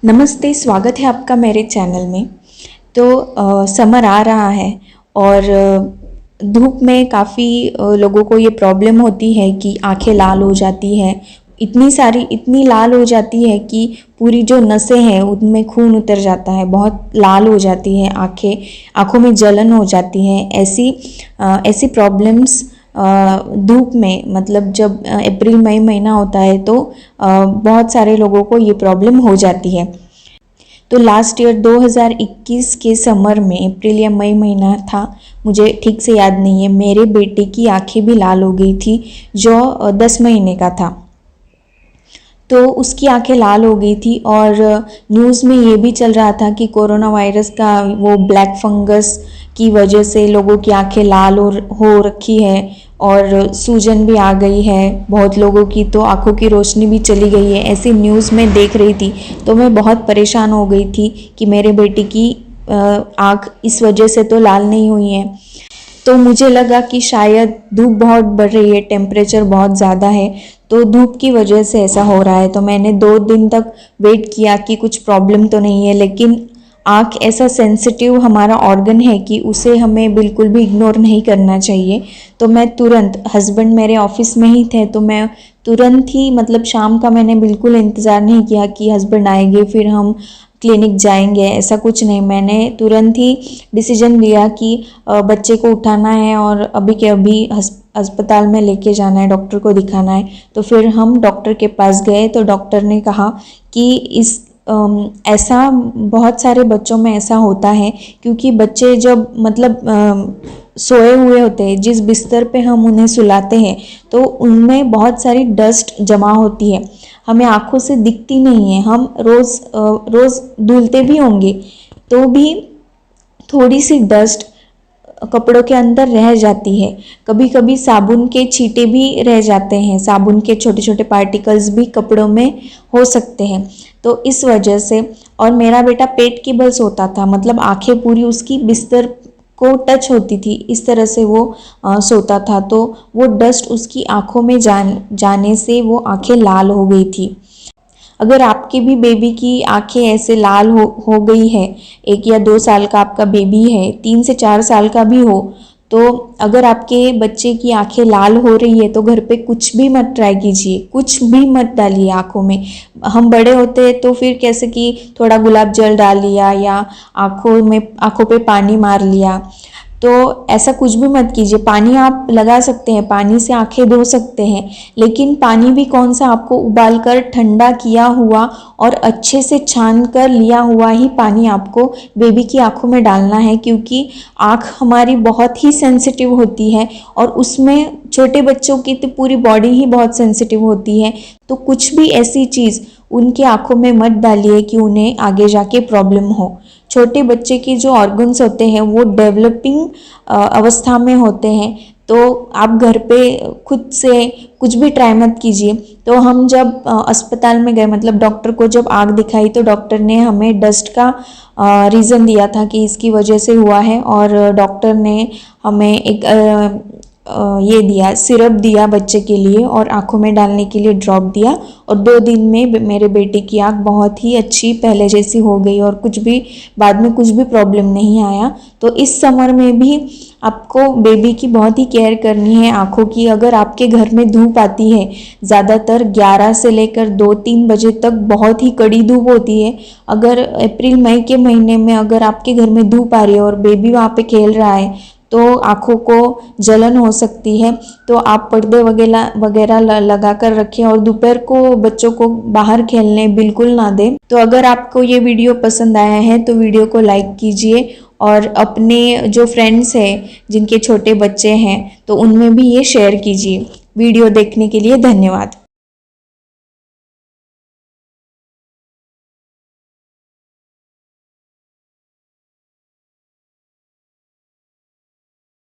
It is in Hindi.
नमस्ते, स्वागत है आपका मेरे चैनल में। तो समर आ रहा है और धूप में काफ़ी लोगों को ये प्रॉब्लम होती है कि आंखें लाल हो जाती है। इतनी लाल हो जाती है कि पूरी जो नसें हैं उनमें खून उतर जाता है, बहुत लाल हो जाती है आँखों में जलन हो जाती है। ऐसी प्रॉब्लम्स धूप में, मतलब जब अप्रैल मई महीना होता है तो बहुत सारे लोगों को ये प्रॉब्लम हो जाती है। तो लास्ट ईयर 2021 के समर में अप्रैल या मई महीना था, मुझे ठीक से याद नहीं है, मेरे बेटे की आंखें भी लाल हो गई थी जो 10 महीने का था। तो उसकी आंखें लाल हो गई थी और न्यूज़ में ये भी चल रहा था कि कोरोना वायरस का वो ब्लैक फंगस की वजह से लोगों की आंखें लाल हो रखी है और सूजन भी आ गई है। बहुत लोगों की तो आंखों की रोशनी भी चली गई है, ऐसी न्यूज़ में देख रही थी। तो मैं बहुत परेशान हो गई थी कि मेरे बेटे की आँख इस वजह से तो लाल नहीं हुई है। तो मुझे लगा कि शायद धूप बहुत बढ़ रही है, टेम्परेचर बहुत ज़्यादा है, तो धूप की वजह से ऐसा हो रहा है। तो मैंने 2 दिन तक वेट किया कि कुछ प्रॉब्लम तो नहीं है, लेकिन आँख ऐसा सेंसिटिव हमारा ऑर्गन है कि उसे हमें बिल्कुल भी इग्नोर नहीं करना चाहिए। तो मैं तुरंत, हस्बैंड मेरे ऑफिस में ही थे, तो मैं तुरंत ही, मतलब शाम का मैंने बिल्कुल इंतज़ार नहीं किया कि हस्बैंड आएंगे फिर हम क्लिनिक जाएंगे, ऐसा कुछ नहीं। मैंने तुरंत ही डिसीजन लिया कि बच्चे को उठाना है और अभी के अभी अस्पताल में लेके जाना है, डॉक्टर को दिखाना है। तो फिर हम डॉक्टर के पास गए तो डॉक्टर ने कहा कि ऐसा बहुत सारे बच्चों में ऐसा होता है, क्योंकि बच्चे जब सोए हुए होते हैं, जिस बिस्तर पे हम उन्हें सुलाते हैं, तो उनमें बहुत सारी डस्ट जमा होती है, हमें आँखों से दिखती नहीं है। हम रोज़ धुलते भी होंगे तो भी थोड़ी सी डस्ट कपड़ों के अंदर रह जाती है। कभी कभी साबुन के छींटे भी रह जाते हैं, साबुन के छोटे छोटे पार्टिकल्स भी कपड़ों में हो सकते हैं। तो इस वजह से, और मेरा बेटा पेट की बल सोता था, मतलब आंखें पूरी उसकी बिस्तर को टच होती थी, इस तरह से वो सोता था। तो वो डस्ट उसकी आंखों में जाने से वो आंखें लाल हो गई थी। अगर आपके भी बेबी की आंखें ऐसे लाल हो गई है, 1 या 2 साल का आपका बेबी है, 3 से 4 साल का भी हो, तो अगर आपके बच्चे की आंखें लाल हो रही है तो घर पे कुछ भी मत ट्राई कीजिए, कुछ भी मत डालिए आंखों में। हम बड़े होते हैं तो फिर कैसे कि थोड़ा गुलाब जल डाल लिया या आंखों पे पानी मार लिया, तो ऐसा कुछ भी मत कीजिए। पानी आप लगा सकते हैं, पानी से आंखें धो सकते हैं, लेकिन पानी भी कौन सा, आपको उबाल कर ठंडा किया हुआ और अच्छे से छान कर लिया हुआ ही पानी आपको बेबी की आंखों में डालना है, क्योंकि आंख हमारी बहुत ही सेंसिटिव होती है और उसमें छोटे बच्चों की तो पूरी बॉडी ही बहुत सेंसिटिव होती है। तो कुछ भी ऐसी चीज़ उनके आंखों में मत डालिए कि उन्हें आगे जाके प्रॉब्लम हो। छोटे बच्चे के जो ऑर्गन्स होते हैं वो डेवलपिंग अवस्था में होते हैं, तो आप घर पे खुद से कुछ भी ट्राई मत कीजिए। तो हम जब अस्पताल में गए, मतलब डॉक्टर को जब आँख दिखाई, तो डॉक्टर ने हमें डस्ट का रीज़न दिया था कि इसकी वजह से हुआ है, और डॉक्टर ने हमें एक ये दिया, सिरप दिया बच्चे के लिए और आंखों में डालने के लिए ड्रॉप दिया, और 2 दिन में मेरे बेटे की आंख बहुत ही अच्छी पहले जैसी हो गई और बाद में कुछ भी प्रॉब्लम नहीं आया। तो इस समर में भी आपको बेबी की बहुत ही केयर करनी है आंखों की। अगर आपके घर में धूप आती है, ज़्यादातर 11 से लेकर 2-3 बजे तक बहुत ही कड़ी धूप होती है। अगर अप्रैल मई के महीने में अगर आपके घर में धूप आ रही है और बेबी वहाँ पे खेल रहा है, तो आँखों को जलन हो सकती है। तो आप पर्दे वगैरह लगा कर रखें और दोपहर को बच्चों को बाहर खेलने बिल्कुल ना दें। तो अगर आपको ये वीडियो पसंद आया है तो वीडियो को लाइक कीजिए, और अपने जो फ्रेंड्स हैं जिनके छोटे बच्चे हैं तो उनमें भी ये शेयर कीजिए। वीडियो देखने के लिए धन्यवाद।